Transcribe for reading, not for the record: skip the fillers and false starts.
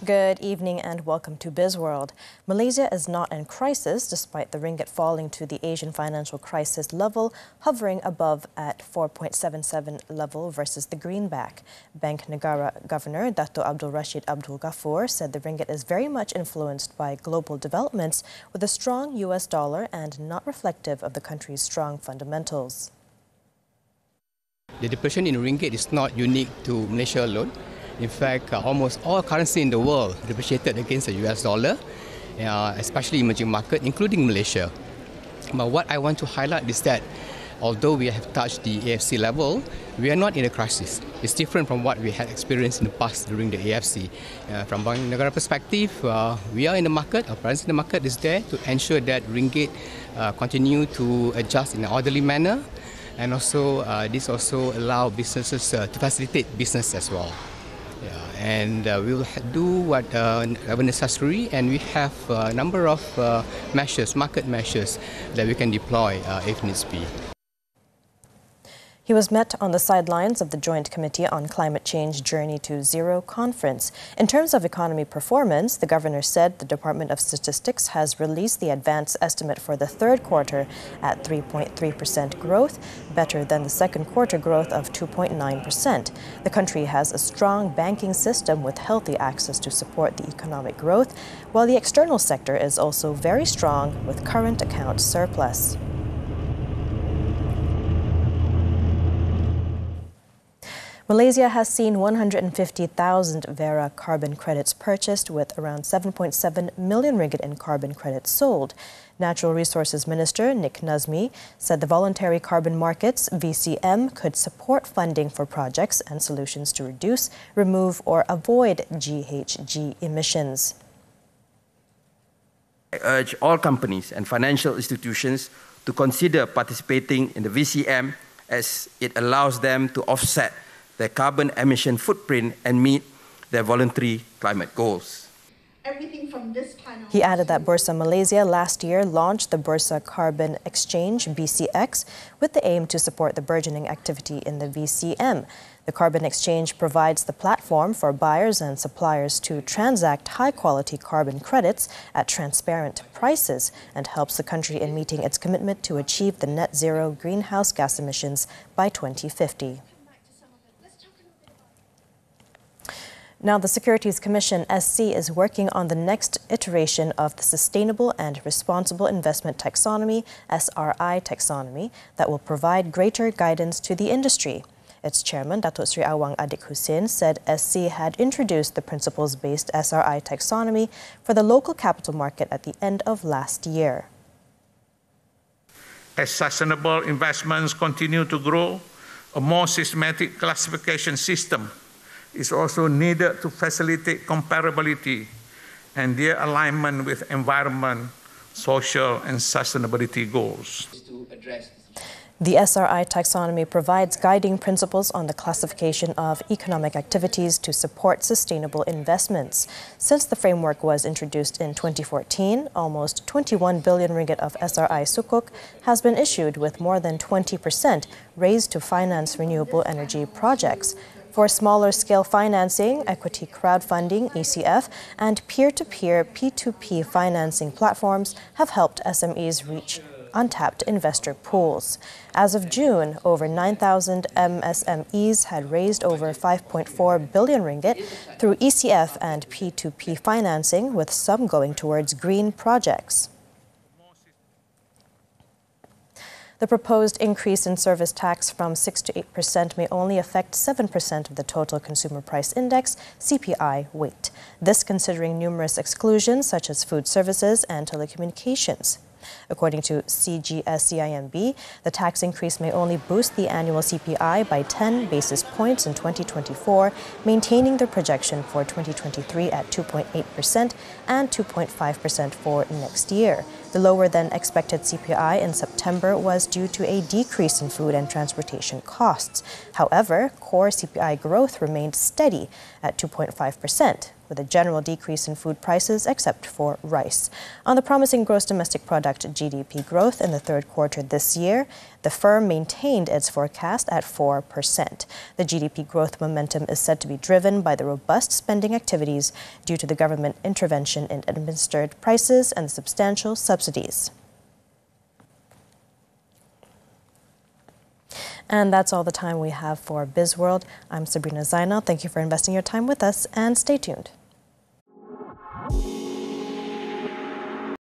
Good evening and welcome to Bizworld. Malaysia is not in crisis despite the ringgit falling to the Asian financial crisis level, hovering above at 4.77 level versus the greenback. Bank Negara Governor Dato Abdul Rashid Abdul Ghaffur said the ringgit is very much influenced by global developments with a strong US dollar and not reflective of the country's strong fundamentals. The depression in ringgit is not unique to Malaysia alone. In fact, almost all currency in the world depreciated against the US dollar, especially emerging market, including Malaysia. But what I want to highlight is that although we have touched the AFC level, we are not in a crisis. It's different from what we had experienced in the past during the AFC. From Bank Negara perspective, we are in the market, our presence in the market is there to ensure that ringgit continue to adjust in an orderly manner, and also this also allow businesses to facilitate business as well. And we will do whatever necessary, and we have a number of measures, market measures, that we can deploy if needs be. He was met on the sidelines of the Joint Committee on Climate Change Journey to Zero conference. In terms of economy performance, the governor said the Department of Statistics has released the advance estimate for the third quarter at 3.3% growth, better than the second quarter growth of 2.9%. The country has a strong banking system with healthy access to support the economic growth, while the external sector is also very strong with current account surplus. Malaysia has seen 150,000 Vera carbon credits purchased, with around 7.7 million ringgit in carbon credits sold. Natural Resources Minister Nick Nazmi said the voluntary carbon markets, VCM, could support funding for projects and solutions to reduce, remove or avoid GHG emissions. I urge all companies and financial institutions to consider participating in the VCM, as it allows them to offset their carbon emission footprint and meet their voluntary climate goals. He added that Bursa Malaysia last year launched the Bursa Carbon Exchange, BCX, with the aim to support the burgeoning activity in the VCM. The carbon exchange provides the platform for buyers and suppliers to transact high-quality carbon credits at transparent prices and helps the country in meeting its commitment to achieve the net zero greenhouse gas emissions by 2050. Now, the Securities Commission, SC, is working on the next iteration of the Sustainable and Responsible Investment Taxonomy, SRI taxonomy, that will provide greater guidance to the industry. Its chairman, Datuk Sri Awang Adik Hussein, said SC had introduced the principles-based SRI taxonomy for the local capital market at the end of last year. As sustainable investments continue to grow, a more systematic classification system is also needed to facilitate comparability and their alignment with environment, social and sustainability goals. The SRI taxonomy provides guiding principles on the classification of economic activities to support sustainable investments. Since the framework was introduced in 2014, almost 21 billion ringgit of SRI sukuk has been issued, with more than 20% raised to finance renewable energy projects. For smaller scale financing, equity crowdfunding, ECF, and peer-to-peer P2P financing platforms have helped SMEs reach untapped investor pools. As of June, over 9,000 MSMEs had raised over 5.4 billion ringgit through ECF and P2P financing, with some going towards green projects. The proposed increase in service tax from 6 to 8% may only affect 7% of the total consumer price index, CPI, weight. This considering numerous exclusions such as food services and telecommunications. According to CGS-CIMB, the tax increase may only boost the annual CPI by 10 basis points in 2024, maintaining the projection for 2023 at 2.8% and 2.5% for next year. The lower than expected CPI in September was due to a decrease in food and transportation costs. However, core CPI growth remained steady at 2.5%, with a general decrease in food prices except for rice. On the promising gross domestic product GDP growth in the third quarter this year, the firm maintained its forecast at 4%. The GDP growth momentum is said to be driven by the robust spending activities due to the government intervention in administered prices and substantial subsidies. And that's all the time we have for Bizworld. I'm Sabrina Zainal. Thank you for investing your time with us, and stay tuned.